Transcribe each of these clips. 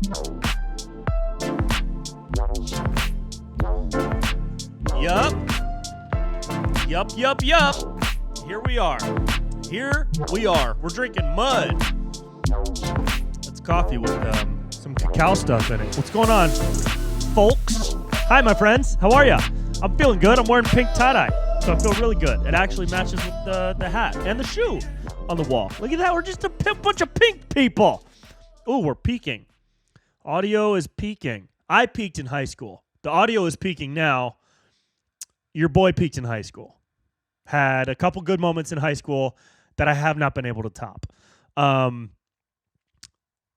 Yup. Here we are. We're drinking mud. That's coffee with some cacao stuff in it. What's going on, folks? Hi, my friends. How are ya? I'm feeling good. I'm wearing pink tie-dye, so I feel really good. It actually matches with the hat and the shoe on the wall. Look at that. We're just a bunch of pink people. Ooh, we're peaking. Audio is peaking. I peaked in high school. The audio is peaking now. Your boy peaked in high school. Had a couple good moments in high school that I have not been able to top.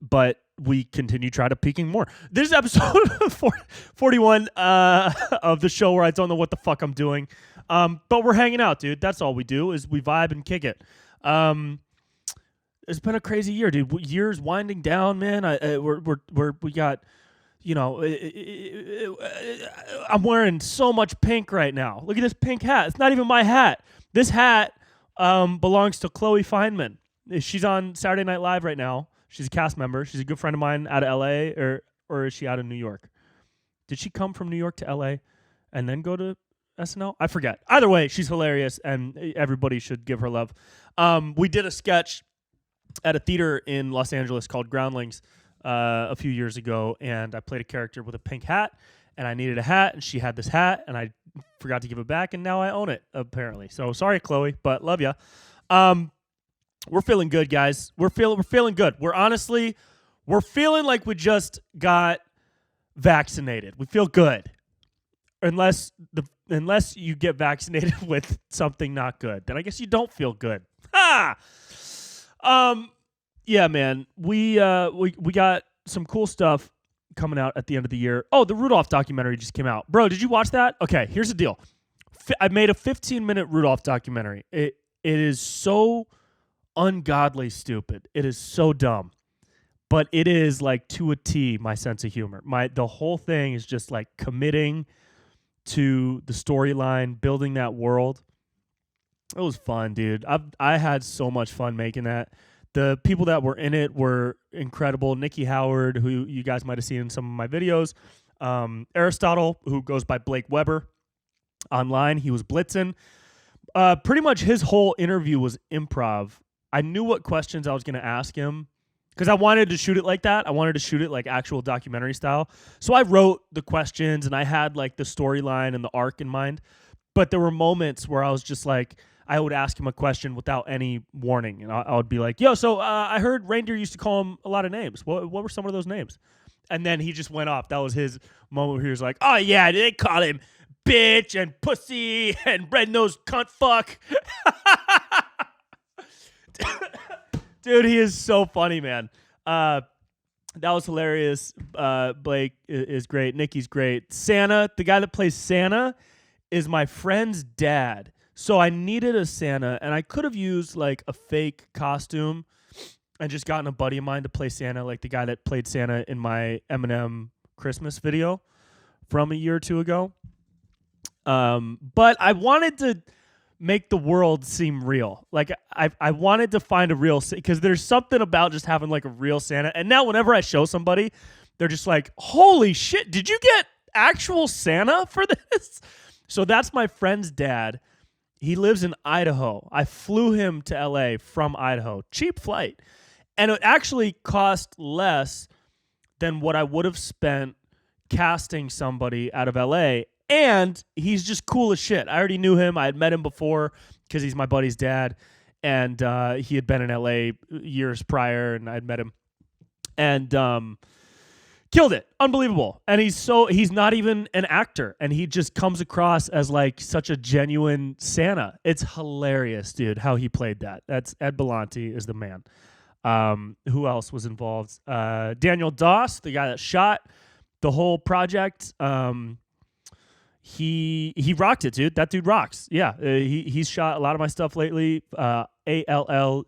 But we continue to try to peaking more. This is episode 41 of the show where I don't know what the fuck I'm doing. But we're hanging out, dude. That's all we do is we vibe and kick it. It's been a crazy year, dude. Year's winding down, man. We got, you know, I'm wearing so much pink right now. Look at this pink hat. It's not even my hat. This hat belongs to Chloe Fineman. She's on Saturday Night Live right now. She's a cast member. She's a good friend of mine out of L.A. or is she out of New York? Did she come from New York to L.A. and then go to SNL? I forget. Either way, she's hilarious, and everybody should give her love. We did a sketch at a theater in Los Angeles called Groundlings a few years ago, and I played a character with a pink hat, and I needed a hat, and she had this hat, and I forgot to give it back, and now I own it, apparently. So sorry, Chloe, but love ya. We're feeling good, guys. We're feeling good. We're feeling like we just got vaccinated. We feel good. Unless you get vaccinated with something not good, then I guess you don't feel good. Ha! Yeah, man. We got some cool stuff coming out at the end of the year. Oh, the Rudolph documentary just came out. Bro, did you watch that? Okay, here's the deal. I made a 15-minute Rudolph documentary. It is so ungodly stupid. It is so dumb. But it is like to a T my sense of humor. The whole thing is just like committing to the storyline, building that world. It was fun, dude. I had so much fun making that. The people that were in it were incredible. Nikki Howard, who you guys might have seen in some of my videos. Aristotle, who goes by Blake Weber online. He was blitzing. Pretty much his whole interview was improv. I knew what questions I was going to ask him because I wanted to shoot it like that. I wanted to shoot it like actual documentary style. So I wrote the questions and I had like the storyline and the arc in mind. But there were moments where I was just like, I would ask him a question without any warning. And I would be like, yo, so I heard reindeer used to call him a lot of names. What were some of those names? And then he just went off. That was his moment where he was like, oh, yeah, they call him bitch and pussy and red-nosed cunt fuck. Dude, he is so funny, man. That was hilarious. Blake is great. Nikki's great. Santa, the guy that plays Santa, is my friend's dad. So I needed a Santa, and I could have used like a fake costume and just gotten a buddy of mine to play Santa, like the guy that played Santa in my Eminem Christmas video from a year or two ago. But I wanted to make the world seem real. Like I wanted to find a real, because there's something about just having like a real Santa. And now whenever I show somebody, they're just like, holy shit, did you get actual Santa for this? So that's my friend's dad. He lives in Idaho. I flew him to LA from Idaho. Cheap flight. And it actually cost less than what I would have spent casting somebody out of LA. And he's just cool as shit. I already knew him. I had met him before because he's my buddy's dad. And he had been in LA years prior, and I'd met him. And killed it. Unbelievable. And he's not even an actor, and he just comes across as like such a genuine Santa. It's hilarious, dude, how he played that. That's Ed Belanti is the man. Who else was involved? Daniel Doss, the guy that shot the whole project. He rocked it, dude. That dude rocks. Yeah. He's shot a lot of my stuff lately. ALLDANID.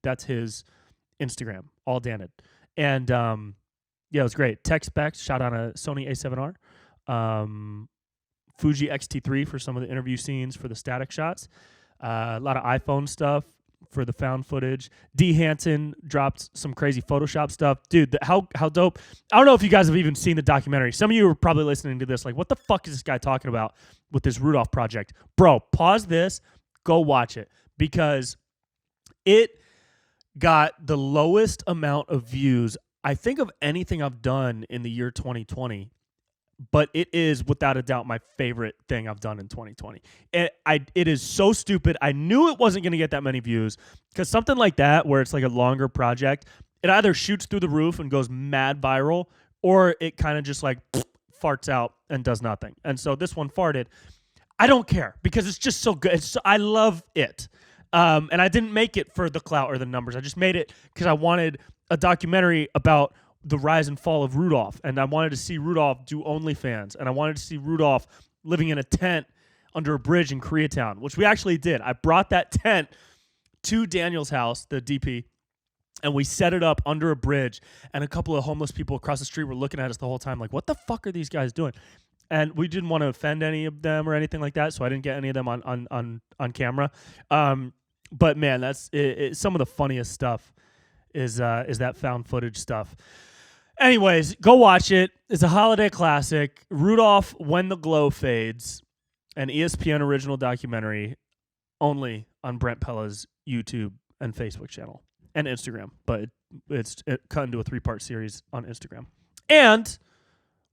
That's his Instagram. All Danid. And yeah, it was great. Tech specs, shot on a Sony A7R. Fuji X-T3 for some of the interview scenes for the static shots. A lot of iPhone stuff. for the found footage. D. Hansen dropped some crazy Photoshop stuff. Dude, how dope. I don't know if you guys have even seen the documentary. Some of you are probably listening to this like, what the fuck is this guy talking about with this Rudolph project? Bro, pause this, go watch it, because it got the lowest amount of views, I think, of anything I've done in the year 2020. But it is without a doubt my favorite thing I've done in 2020. It is so stupid. I knew it wasn't going to get that many views, because something like that, where it's like a longer project, it either shoots through the roof and goes mad viral, or it kind of just like farts out and does nothing. And so this one farted. I don't care, because it's just so good. I love it. And I didn't make it for the clout or the numbers. I just made it because I wanted a documentary about the rise and fall of Rudolph, and I wanted to see Rudolph do OnlyFans, and I wanted to see Rudolph living in a tent under a bridge in Koreatown, which we actually did. I brought that tent to Daniel's house, the DP, and we set it up under a bridge, and a couple of homeless people across the street were looking at us the whole time like, what the fuck are these guys doing? And we didn't want to offend any of them or anything like that, so I didn't get any of them on camera. But man, that's some of the funniest stuff is that found footage stuff. Anyways, go watch it. It's a holiday classic. Rudolph, When the Glow Fades, an ESPN original documentary, only on Brent Pella's YouTube and Facebook channel and Instagram. But it's cut into a 3-part series on Instagram. And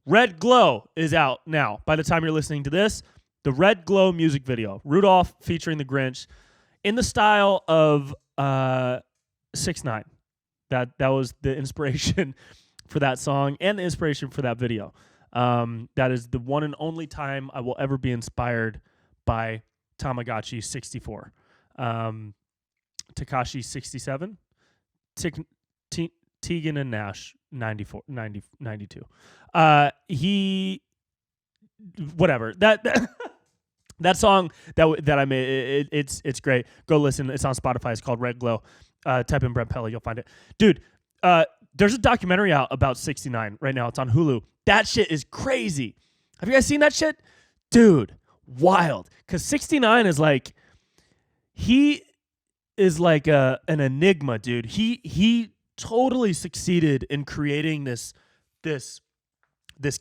Red Glow is out now. By the time you're listening to this, the Red Glow music video. Rudolph featuring the Grinch in the style of 6ix9ine. That was the inspiration for that song and the inspiration for that video. That is the one and only time I will ever be inspired by Tamagotchi 64. Tekashi 67. Tegan and Nash 92. Whatever. That song that I made, it's great. Go listen. It's on Spotify. It's called Red Glow. Type in Brent Pella, you'll find it. Dude, there's a documentary out about 6ix9ine right now. It's on Hulu. That shit is crazy. Have you guys seen that shit? Dude, wild. Because 6ix9ine is like, he is like an enigma, dude. He totally succeeded in creating this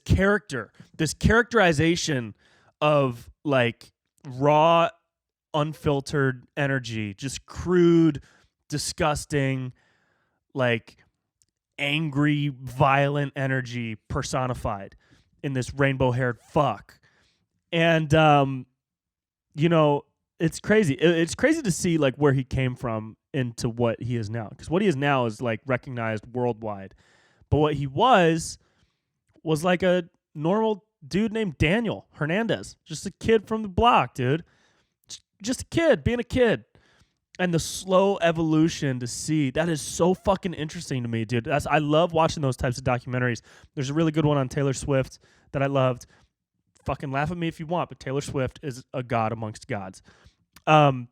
character, this characterization of like raw, unfiltered energy, just crude, disgusting, like angry, violent energy personified in this rainbow-haired fuck. And it's crazy. It's crazy to see like where he came from into what he is now, because what he is now is like recognized worldwide, but what he was like a normal dude named Daniel Hernandez, just a kid from the block, dude, just a kid being a kid. And the slow evolution to see, that is so fucking interesting to me, dude. I love watching those types of documentaries. There's a really good one on Taylor Swift that I loved. Fucking laugh at me if you want, but Taylor Swift is a god amongst gods. The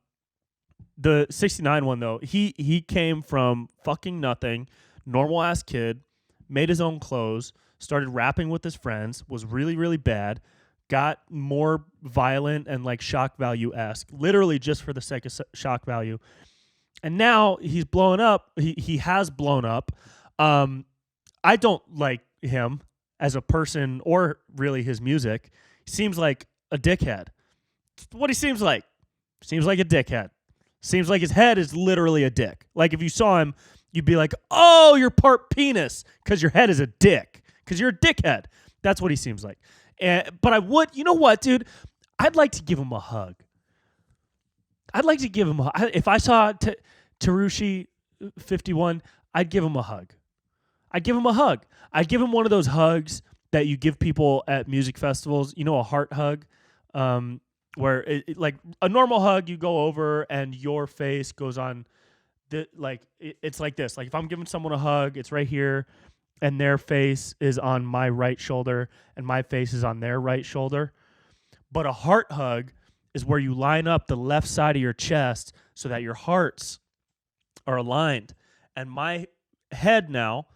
6ix9ine one, though, he came from fucking nothing, normal-ass kid, made his own clothes, started rapping with his friends, was really, really bad, got more violent and like shock value-esque, literally just for the sake of shock value. And now he's blowing up. He has blown up. I don't like him as a person or really his music. He seems like a dickhead. What he seems like. Seems like a dickhead. Seems like his head is literally a dick. Like if you saw him, you'd be like, oh, you're part penis because your head is a dick. Because you're a dickhead. That's what he seems like. But I would, you know what, dude? I'd like to give him a hug. I'd like to give him a hug. If I saw Tarushi 51, I'd give him a hug. I'd give him a hug. I'd give him one of those hugs that you give people at music festivals. You know, a heart hug, where like a normal hug, you go over and your face goes on. It's like this. Like if I'm giving someone a hug, it's right here. And their face is on my right shoulder, and my face is on their right shoulder. But a heart hug is where you line up the left side of your chest so that your hearts are aligned. And my head now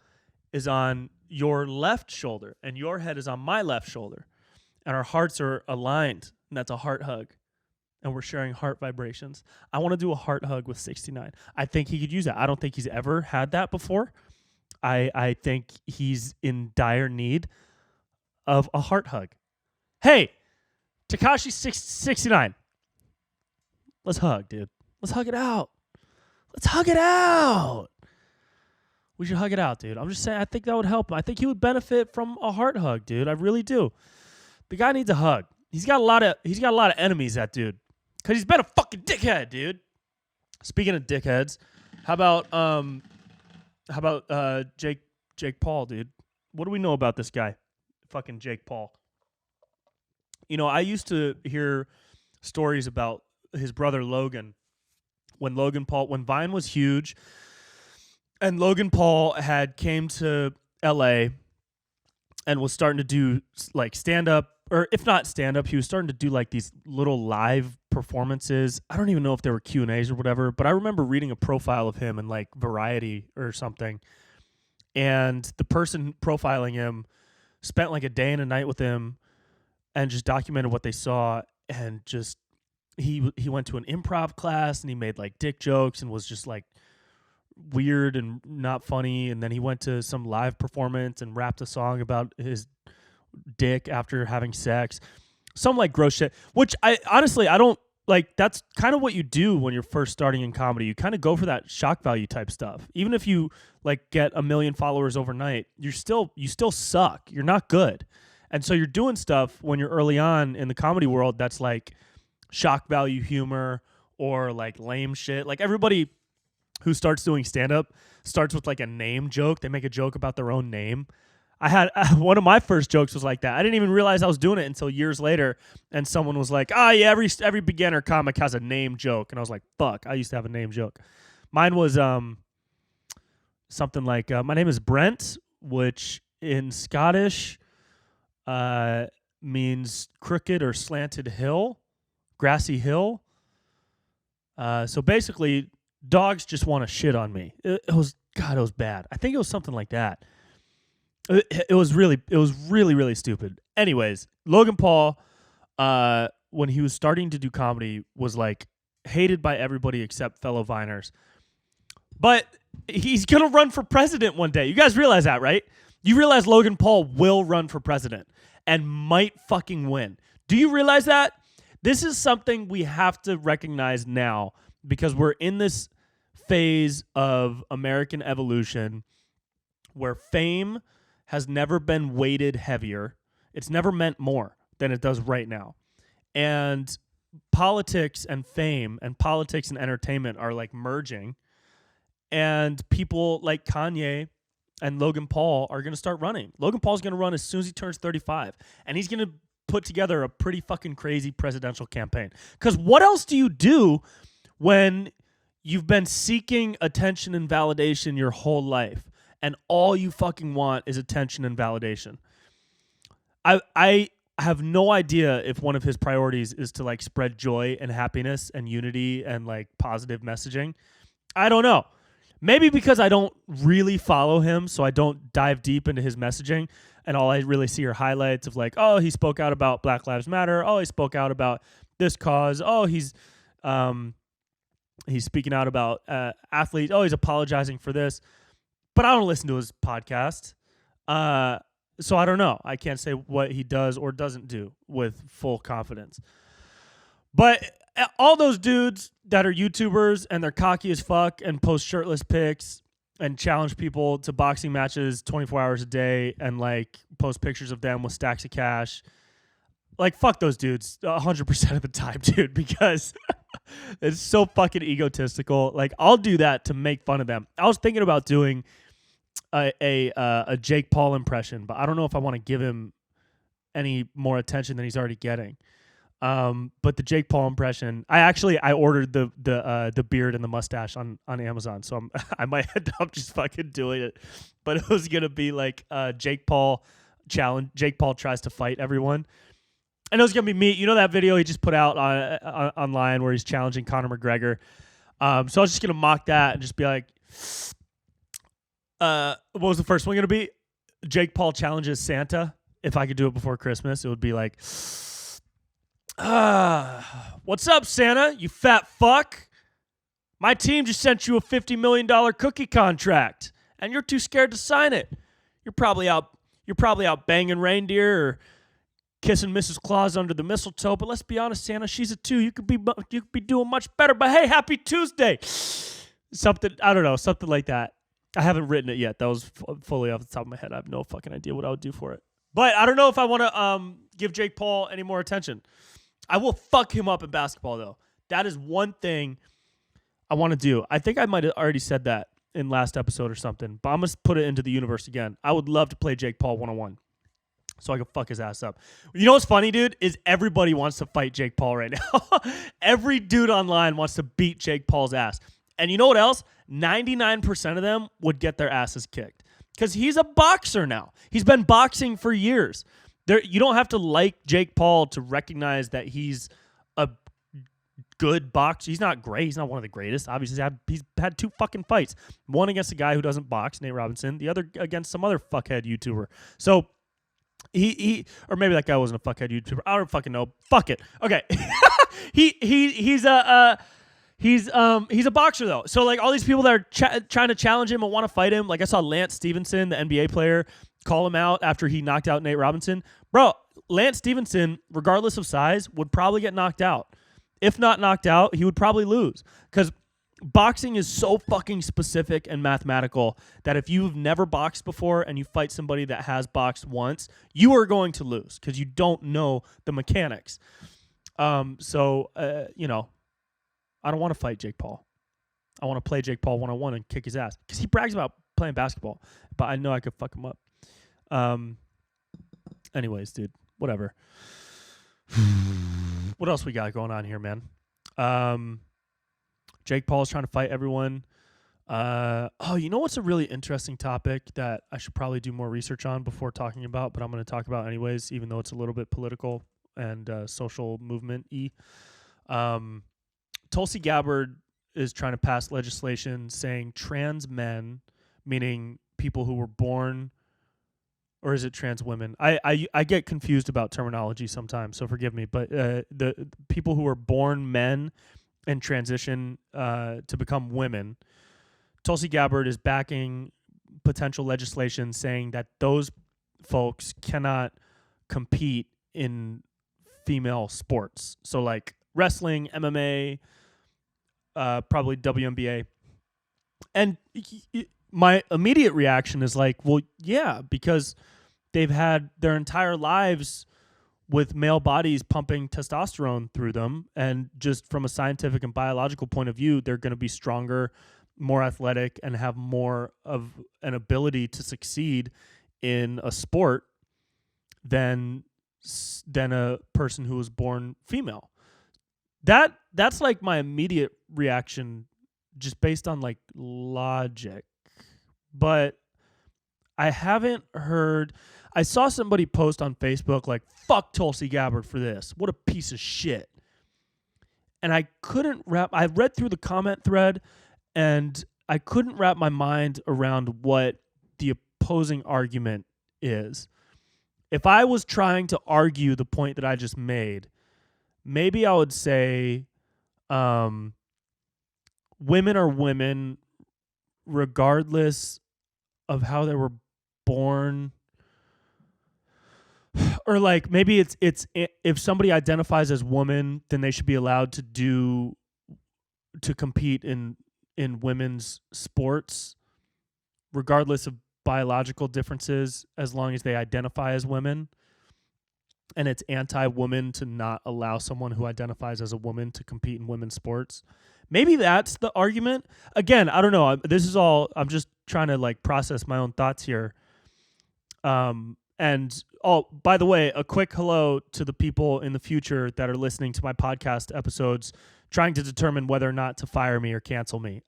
is on your left shoulder, and your head is on my left shoulder. And our hearts are aligned, and that's a heart hug. and we're sharing heart vibrations. I want to do a heart hug with 6ix9ine. I think he could use that. I don't think he's ever had that before. I think he's in dire need of a heart hug. Hey, Tekashi 6ix9ine. Let's hug, dude. Let's hug it out. Let's hug it out. We should hug it out, dude. I'm just saying, I think that would help him. I think he would benefit from a heart hug, dude. I really do. The guy needs a hug. He's got a lot of enemies, that dude. Cause he's been a fucking dickhead, dude. Speaking of dickheads, how about Jake Paul, dude? What do we know about this guy? Fucking Jake Paul. You know, I used to hear stories about his brother Logan. When Vine was huge, and Logan Paul had came to LA and was starting to do like stand up, or if not stand up, he was starting to do like these little live performances. I don't even know if they were Q&As or whatever, but I remember reading a profile of him in like Variety or something. And the person profiling him spent like a day and a night with him and just documented what they saw. And just he went to an improv class and he made like dick jokes and was just like weird and not funny. And then he went to some live performance and rapped a song about his dick after having sex. Some like gross shit, which I honestly don't like. That's kind of what you do when you're first starting in comedy. You kind of go for that shock value type stuff. Even if you like get 1 million followers overnight, you still suck. You're not good. And so you're doing stuff when you're early on in the comedy world that's like shock value humor or like lame shit. Like everybody who starts doing stand-up starts with like a name joke. They make a joke about their own name. I had one of my first jokes was like that. I didn't even realize I was doing it until years later, and someone was like, "Ah, yeah, every beginner comic has a name joke," and I was like, "Fuck, I used to have a name joke." Mine was something like, "My name is Brent," which in Scottish means crooked or slanted hill, grassy hill. So basically, dogs just want to shit on me. It was bad. I think it was something like that. It was really, really stupid. Anyways, Logan Paul, when he was starting to do comedy, was like hated by everybody except fellow Viners. But he's gonna run for president one day. You guys realize that, right? You realize Logan Paul will run for president and might fucking win. Do you realize that? This is something we have to recognize now because we're in this phase of American evolution where fame has never been weighted heavier. It's never meant more than it does right now. And politics and fame and politics and entertainment are like merging. And people like Kanye and Logan Paul are going to start running. Logan Paul's going to run as soon as he turns 35. And he's going to put together a pretty fucking crazy presidential campaign. Because what else do you do when you've been seeking attention and validation your whole life? And all you fucking want is attention and validation. I have no idea if one of his priorities is to like spread joy and happiness and unity and like positive messaging. I don't know. Maybe because I don't really follow him, so I don't dive deep into his messaging. And all I really see are highlights of like, oh, he spoke out about Black Lives Matter. Oh, he spoke out about this cause. Oh, he's speaking out about athletes. Oh, he's apologizing for this. But I don't listen to his podcast. So I don't know. I can't say what he does or doesn't do with full confidence. But all those dudes that are YouTubers and they're cocky as fuck and post shirtless pics and challenge people to boxing matches 24 hours a day and like post pictures of them with stacks of cash. Like, fuck those dudes 100% of the time, dude, because it's so fucking egotistical. Like, I'll do that to make fun of them. I was thinking about doing a Jake Paul impression, but I don't know if I want to give him any more attention than he's already getting. But the Jake Paul impression, I ordered the beard and the mustache on Amazon, so I might end up just fucking doing it. But it was gonna be like Jake Paul challenge. Jake Paul tries to fight everyone, and it was gonna be me. You know that video he just put out online where he's challenging Conor McGregor. So I was just gonna mock that and just be like, what was the first one gonna be? Jake Paul challenges Santa. If I could do it before Christmas, it would be like, What's up, Santa? You fat fuck. My team just sent you a $50 million cookie contract, and you're too scared to sign it. You're probably out banging reindeer or kissing Mrs. Claus under the mistletoe. But let's be honest, Santa, she's a 2. You could be doing much better. But hey, happy Tuesday. Something, I don't know, something like that. I haven't written it yet. That was fully off the top of my head. I have no fucking idea what I would do for it. But I don't know if I want to give Jake Paul any more attention. I will fuck him up in basketball, though. That is one thing I want to do. I think I might have already said that in last episode or something, but I'm going to put it into the universe again. I would love to play Jake Paul one-on-one so I can fuck his ass up. You know what's funny, dude, is everybody wants to fight Jake Paul right now. Every dude online wants to beat Jake Paul's ass. And you know what else? 99% of them would get their asses kicked because he's a boxer now. He's been boxing for years. You don't have to like Jake Paul to recognize that he's a good boxer. He's not great. He's not one of the greatest. Obviously, he's had 2 fucking fights. One against a guy who doesn't box, Nate Robinson. The other against some other fuckhead YouTuber. So he or maybe that guy wasn't a fuckhead YouTuber. I don't fucking know. Fuck it. Okay. He's a boxer though. So like all these people that are trying to challenge him and want to fight him. Like I saw Lance Stevenson, the NBA player, call him out after he knocked out Nate Robinson. Bro, Lance Stevenson, regardless of size, would probably get knocked out. If not knocked out, he would probably lose. Because boxing is so fucking specific and mathematical that if you've never boxed before and you fight somebody that has boxed once, you are going to lose because you don't know the mechanics. You know, I don't want to fight Jake Paul. I want to play Jake Paul one-on-one and kick his ass because he brags about playing basketball, but I know I could fuck him up. Anyways, dude, whatever. What else we got going on here, man? Jake Paul's trying to fight everyone. You know what's a really interesting topic that I should probably do more research on before talking about, but I'm going to talk about anyways, even though it's a little bit political and social movement-y. Tulsi Gabbard is trying to pass legislation saying trans men, meaning people who were born, or is it trans women? I get confused about terminology sometimes, so forgive me. But the people who are born men and transition to become women, Tulsi Gabbard is backing potential legislation saying that those folks cannot compete in female sports. So like wrestling, MMA, probably WNBA. And my immediate reaction is like, well, yeah, because they've had their entire lives with male bodies pumping testosterone through them. And just from a scientific and biological point of view, they're going to be stronger, more athletic, and have more of an ability to succeed in a sport than a person who was born female. That's like my immediate reaction just based on like logic. But I haven't heard. I saw somebody post on Facebook like, fuck Tulsi Gabbard for this. What a piece of shit. And I read through the comment thread and I couldn't wrap my mind around what the opposing argument is. If I was trying to argue the point that I just made, maybe I would say women are women regardless of how they were born. Or like maybe it's if somebody identifies as woman, then they should be allowed to compete in women's sports regardless of biological differences as long as they identify as women. And it's anti-woman to not allow someone who identifies as a woman to compete in women's sports. Maybe that's the argument. Again, I don't know. This is all, I'm just trying to like process my own thoughts here. And by the way, a quick hello to the people in the future that are listening to my podcast episodes, trying to determine whether or not to fire me or cancel me.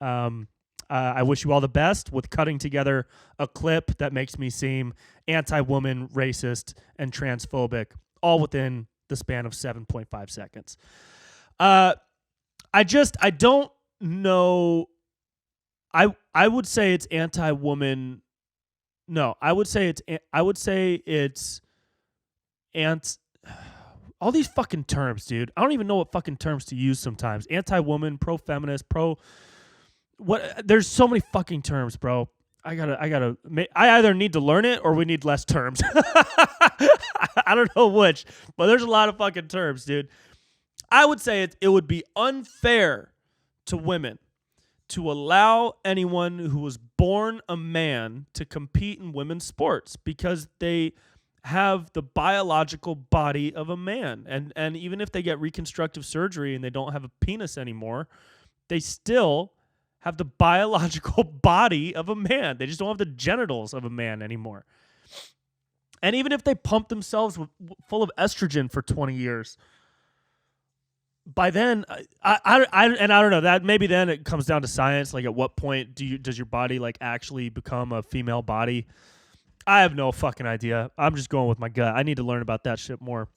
I wish you all the best with cutting together a clip that makes me seem anti-woman, racist, and transphobic, all within the span of 7.5 seconds. I don't know. I would say it's anti-woman. No, I would say it's All these fucking terms, dude. I don't even know what fucking terms to use sometimes. Anti-woman, pro-feminist, what? There's so many fucking terms, bro. I either need to learn it or we need less terms. I don't know which, but there's a lot of fucking terms, dude. I would say it would be unfair to women to allow anyone who was born a man to compete in women's sports because they have the biological body of a man. And even if they get reconstructive surgery and they don't have a penis anymore, they still have the biological body of a man. They just don't have the genitals of a man anymore. And even if they pump themselves full of estrogen for 20 years, by then, I don't know, that maybe then it comes down to science. Like, at what point does your body like actually become a female body? I have no fucking idea. I'm just going with my gut. I need to learn about that shit more.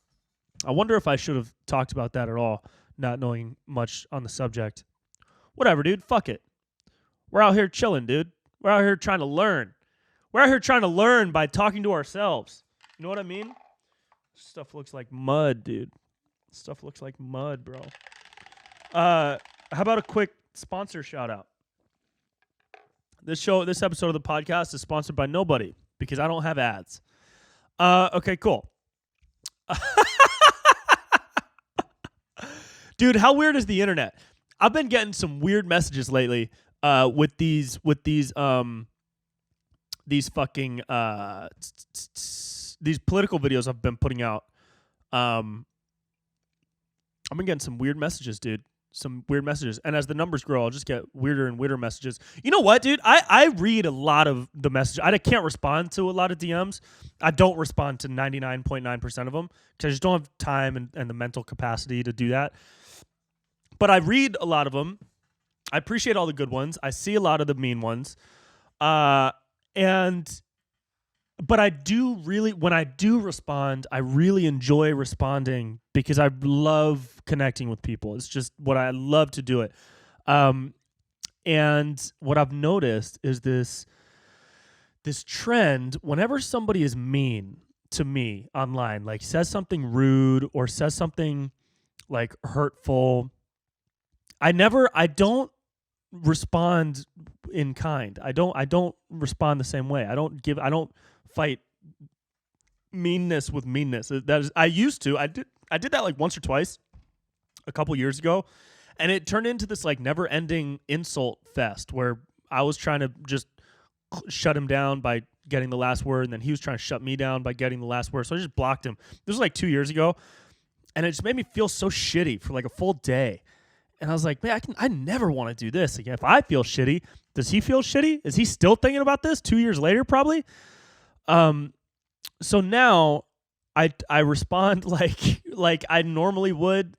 I wonder if I should have talked about that at all, not knowing much on the subject. Whatever, dude. Fuck it. We're out here chilling, dude. We're out here trying to learn. We're out here trying to learn by talking to ourselves. You know what I mean? Stuff looks like mud, dude. Stuff looks like mud, bro. How about a quick sponsor shout out? This episode of the podcast is sponsored by nobody because I don't have ads. Okay, cool. Dude, how weird is the internet? I've been getting some weird messages lately with these fucking these political videos I've been putting out. I've been getting some weird messages, dude. Some weird messages. And as the numbers grow, I'll just get weirder and weirder messages. You know what, dude? I read a lot of the messages. I can't respond to a lot of DMs. I don't respond to 99.9% of them because I just don't have time and the mental capacity to do that. But I read a lot of them. I appreciate all the good ones. I see a lot of the mean ones. But I do really, when I do respond, I really enjoy responding because I love connecting with people. It's just what I love to do it. And what I've noticed is this trend, whenever somebody is mean to me online, like says something rude or says something like hurtful, I don't respond in kind. I don't respond the same way. I don't fight meanness with meanness. I used to. I did that like once or twice a couple years ago, and it turned into this like never-ending insult fest where I was trying to just shut him down by getting the last word, and then he was trying to shut me down by getting the last word. So I just blocked him. This was like 2 years ago, and it just made me feel so shitty for like a full day. And I was like, man, I never want to do this again. If I feel shitty, does he feel shitty? Is he still thinking about this 2 years later, probably? So now I respond like I normally would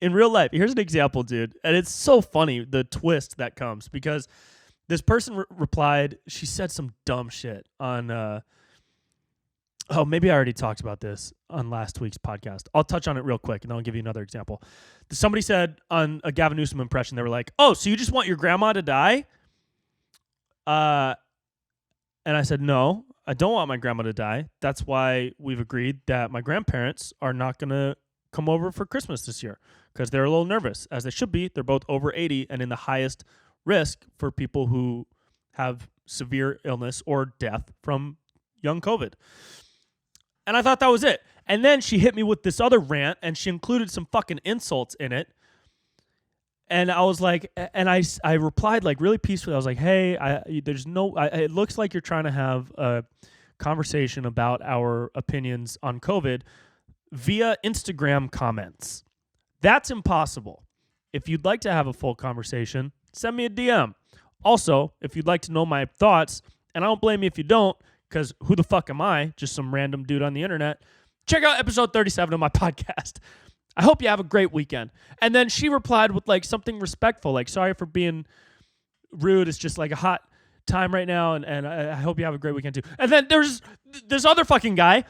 in real life. Here's an example, dude. And it's so funny, the twist that comes, because this person replied, she said some dumb shit on, maybe I already talked about this on last week's podcast. I'll touch on it real quick, and then I'll give you another example. Somebody said on a Gavin Newsom impression, they were like, oh, so you just want your grandma to die? And I said, no, I don't want my grandma to die. That's why we've agreed that my grandparents are not going to come over for Christmas this year because they're a little nervous, as they should be. They're both over 80 and in the highest risk for people who have severe illness or death from young COVID. And I thought that was it. And then she hit me with this other rant, and she included some fucking insults in it. And I was like, and I replied like really peacefully. I was like, hey, it looks like you're trying to have a conversation about our opinions on COVID via Instagram comments. That's impossible. If you'd like to have a full conversation, send me a DM. Also, if you'd like to know my thoughts, and I don't blame you if you don't, because who the fuck am I? Just some random dude on the internet. Check out episode 37 of my podcast. I hope you have a great weekend. And then she replied with like something respectful, like, sorry for being rude. It's just like a hot time right now, and I hope you have a great weekend too. And then there's this other fucking guy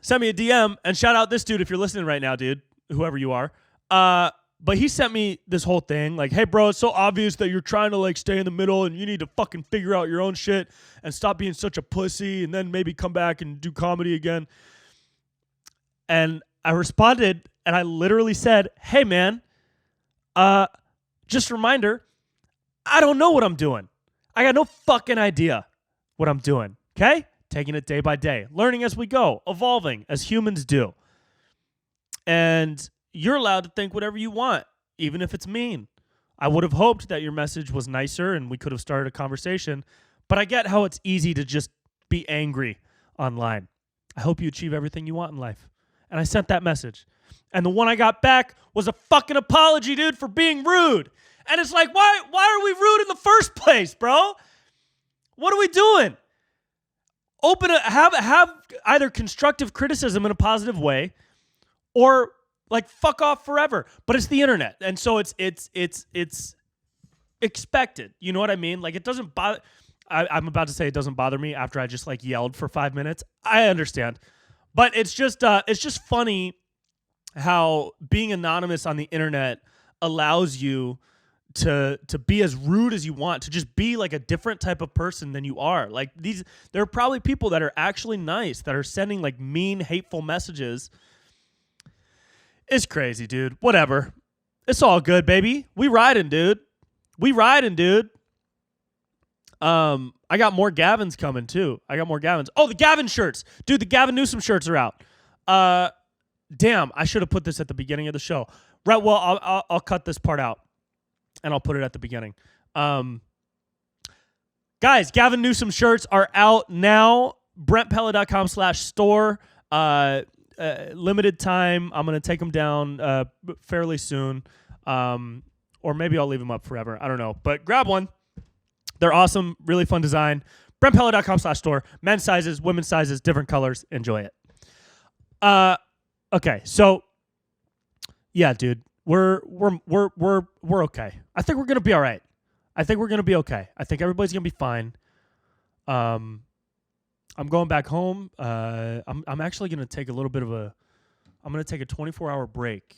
sent me a DM, and shout out this dude if you're listening right now, dude, whoever you are. But he sent me this whole thing like, hey, bro, it's so obvious that you're trying to like stay in the middle and you need to fucking figure out your own shit and stop being such a pussy and then maybe come back and do comedy again. And I responded and I literally said, hey, man, just a reminder, I don't know what I'm doing. I got no fucking idea what I'm doing, okay? Taking it day by day, learning as we go, evolving as humans do. And you're allowed to think whatever you want, even if it's mean. I would have hoped that your message was nicer and we could have started a conversation, but I get how it's easy to just be angry online. I hope you achieve everything you want in life. And I sent that message. And the one I got back was a fucking apology, dude, for being rude. And it's like, why are we rude in the first place, bro? What are we doing? Have either constructive criticism in a positive way or like fuck off forever. But it's the internet. And so it's expected. You know what I mean? Like it doesn't bother. I'm about to say it doesn't bother me after I just like yelled for 5 minutes. I understand. But it's just funny how being anonymous on the internet allows you to be as rude as you want, to just be like a different type of person than you are. Like there are probably people that are actually nice, that are sending like mean, hateful messages. It's crazy, dude. Whatever. It's all good, baby. We riding, dude. I got more Gavins coming too. Oh, the Gavin shirts. Dude, the Gavin Newsom shirts are out. Damn, I should have put this at the beginning of the show. Right, well, I'll cut this part out and I'll put it at the beginning. Guys, Gavin Newsom shirts are out now. BrentPella.com/store. Limited time. I'm going to take them down fairly soon. Or maybe I'll leave them up forever. I don't know. But grab one. They're awesome. Really fun design. BrentPella.com/store. Men's sizes, women's sizes, different colors. Enjoy it. Okay. So, yeah, dude. We're okay. I think we're going to be all right. I think we're going to be okay. I think everybody's going to be fine. I'm going back home. I'm actually going to take a little bit of I'm going to take a 24-hour break.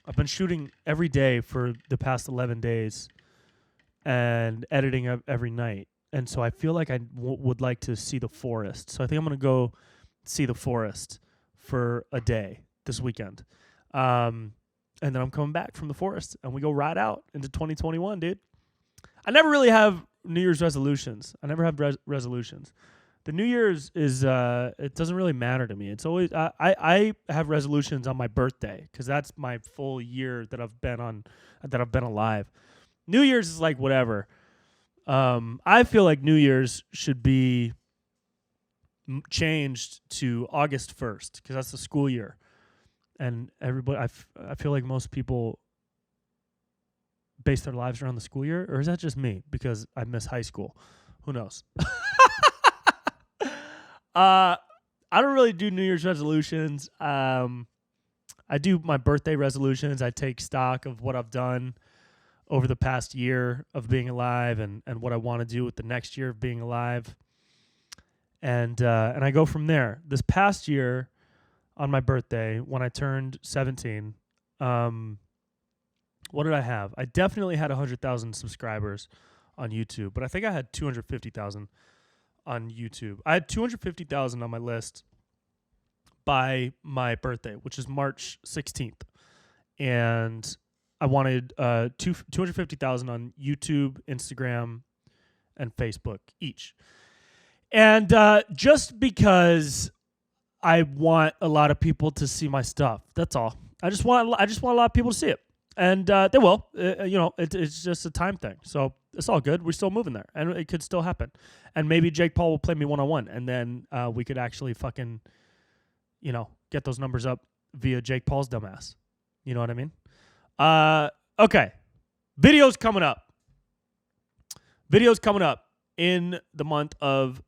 I've been shooting every day for the past 11 days and editing every night. And so I feel like I would like to see the forest. So I think I'm going to go see the forest for a day this weekend. And then I'm coming back from the forest and we go ride out into 2021, dude. I never really have New Year's resolutions. I never have resolutions. The New Year's is it doesn't really matter to me. It's always I have resolutions on my birthday because that's my full year that I've been alive. New Year's is like whatever. I feel like New Year's should be changed to August 1st because that's the school year, and everybody. I feel like most people base their lives around the school year, or is that just me because I miss high school? Who knows? I don't really do New Year's resolutions. I do my birthday resolutions. I take stock of what I've done over the past year of being alive and what I want to do with the next year of being alive. And I go from there. This past year on my birthday, when I turned 17, what did I have? I definitely had 100,000 subscribers on YouTube, but I think I had 250,000 on YouTube. I had 250,000 on my list by my birthday, which is March 16th. And I wanted 250,000 on YouTube, Instagram, and Facebook each. And just because I want a lot of people to see my stuff, that's all. I just want a lot of people to see it. And they will. It's just a time thing. So it's all good. We're still moving there. And it could still happen. And maybe Jake Paul will play me one-on-one. And then we could actually fucking, get those numbers up via Jake Paul's dumbass. You know what I mean? Okay. Videos coming up in the month of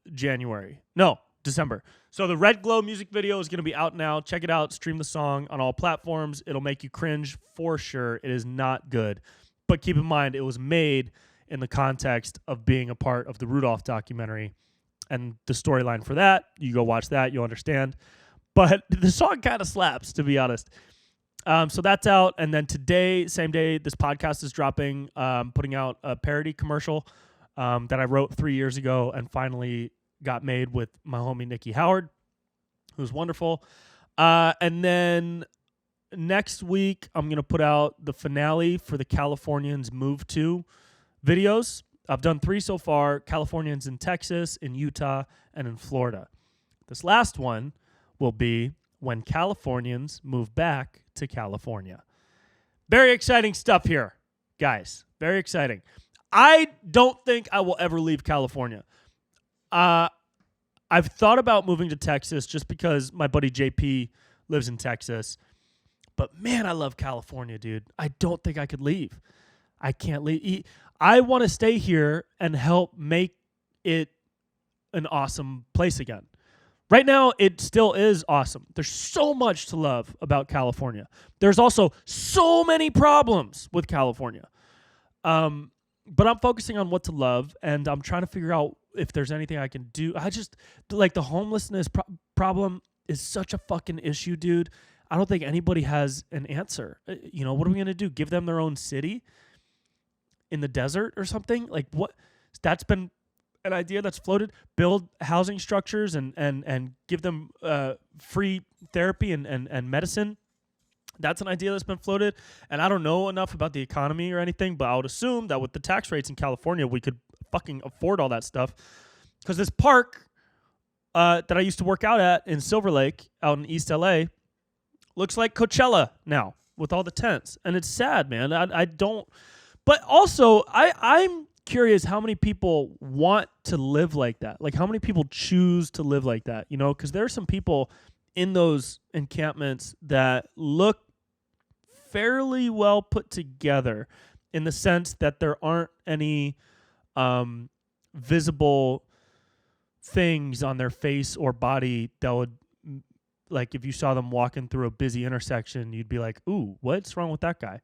December. So the Red Glow music video is going to be out now. Check it out. Stream the song on all platforms. It'll make you cringe for sure. It is not good. But keep in mind, it was made in the context of being a part of the Rudolph documentary. And the storyline for that, you go watch that, you'll understand. But the song kind of slaps, to be honest. So that's out. And then today, same day, this podcast is dropping, putting out a parody commercial that I wrote 3 years ago and finally got made with my homie Nikki Howard, who's wonderful. And then next week, I'm going to put out the finale for the Californians Move To videos. I've done 3 so far. Californians in Texas, in Utah, and in Florida. This last one will be when Californians move back to California. Very exciting stuff here, guys. Very exciting. I don't think I will ever leave California. I've thought about moving to Texas just because my buddy JP lives in Texas. But man, I love California, dude. I don't think I could leave. I can't leave. I want to stay here and help make it an awesome place again. Right now, it still is awesome. There's so much to love about California. There's also so many problems with California. But I'm focusing on what to love, and I'm trying to figure out if there's anything I can do. I just, like, the homelessness problem is such a fucking issue, dude. I don't think anybody has an answer. You know, what are we going to do? Give them their own city in the desert or something? Like, what? That's been an idea that's floated. Build housing structures and give them free therapy and medicine. That's an idea that's been floated. And I don't know enough about the economy or anything, but I would assume that with the tax rates in California, we could fucking afford all that stuff. Because this park that I used to work out at in Silver Lake out in East LA looks like Coachella now with all the tents. And it's sad, man. I don't... But also, I'm curious how many people want to live like that. Like, how many people choose to live like that, you know? Because there are some people in those encampments that look fairly well put together in the sense that there aren't any visible things on their face or body that would... Like, if you saw them walking through a busy intersection, you'd be like, ooh, what's wrong with that guy?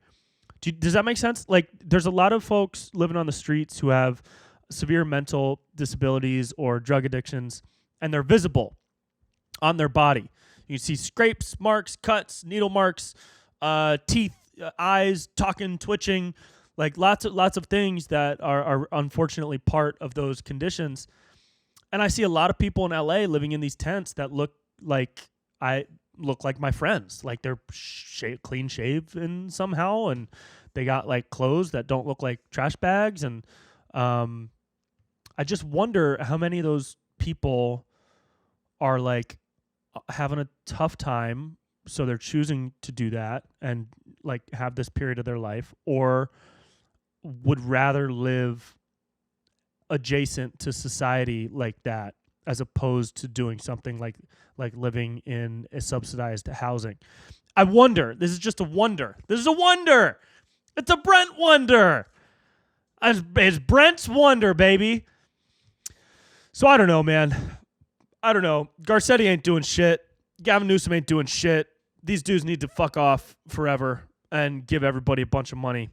Does that make sense? Like, there's a lot of folks living on the streets who have severe mental disabilities or drug addictions, and they're visible on their body. You can see scrapes, marks, cuts, needle marks, teeth, eyes, talking, twitching, like lots of things that are unfortunately part of those conditions. And I see a lot of people in LA living in these tents that look like my friends. Like, they're clean shaven somehow, and they got like clothes that don't look like trash bags. And I just wonder how many of those people are like having a tough time, so they're choosing to do that and like have this period of their life, or would rather live adjacent to society like that, as opposed to doing something like living in a subsidized housing. I wonder. This is just a wonder. This is a wonder. It's a Brent wonder. It's Brent's wonder, baby. So I don't know, man. I don't know. Garcetti ain't doing shit. Gavin Newsom ain't doing shit. These dudes need to fuck off forever and give everybody a bunch of money,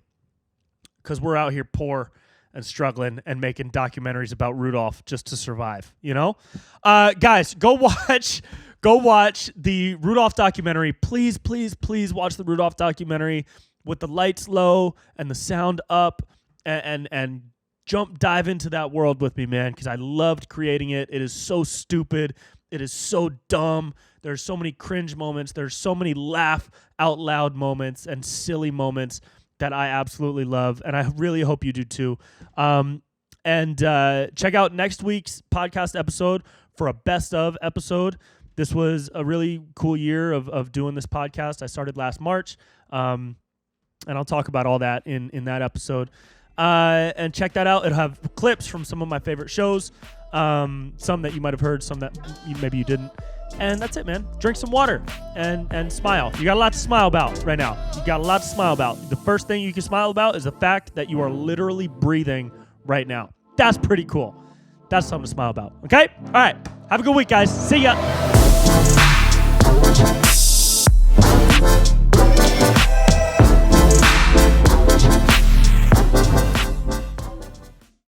because we're out here poor and struggling and making documentaries about Rudolph just to survive, you know? Guys, go watch the Rudolph documentary. Please, please, please watch the Rudolph documentary with the lights low and the sound up, and dive into that world with me, man, because I loved creating it. It is so stupid. It is so dumb. There's so many cringe moments. There's so many laugh out loud moments and silly moments that I absolutely love, and I really hope you do too. And check out next week's podcast episode for a best of episode. This was a really cool year of doing this podcast. I started last March, and I'll talk about all that in that episode. And check that out. It'll have clips from some of my favorite shows, some that you might have heard, some that maybe you didn't. And that's it, man. Drink some water and smile. You got a lot to smile about right now. You got a lot to smile about. The first thing you can smile about is the fact that you are literally breathing right now. That's pretty cool. That's something to smile about. Okay? All right. Have a good week, guys. See ya.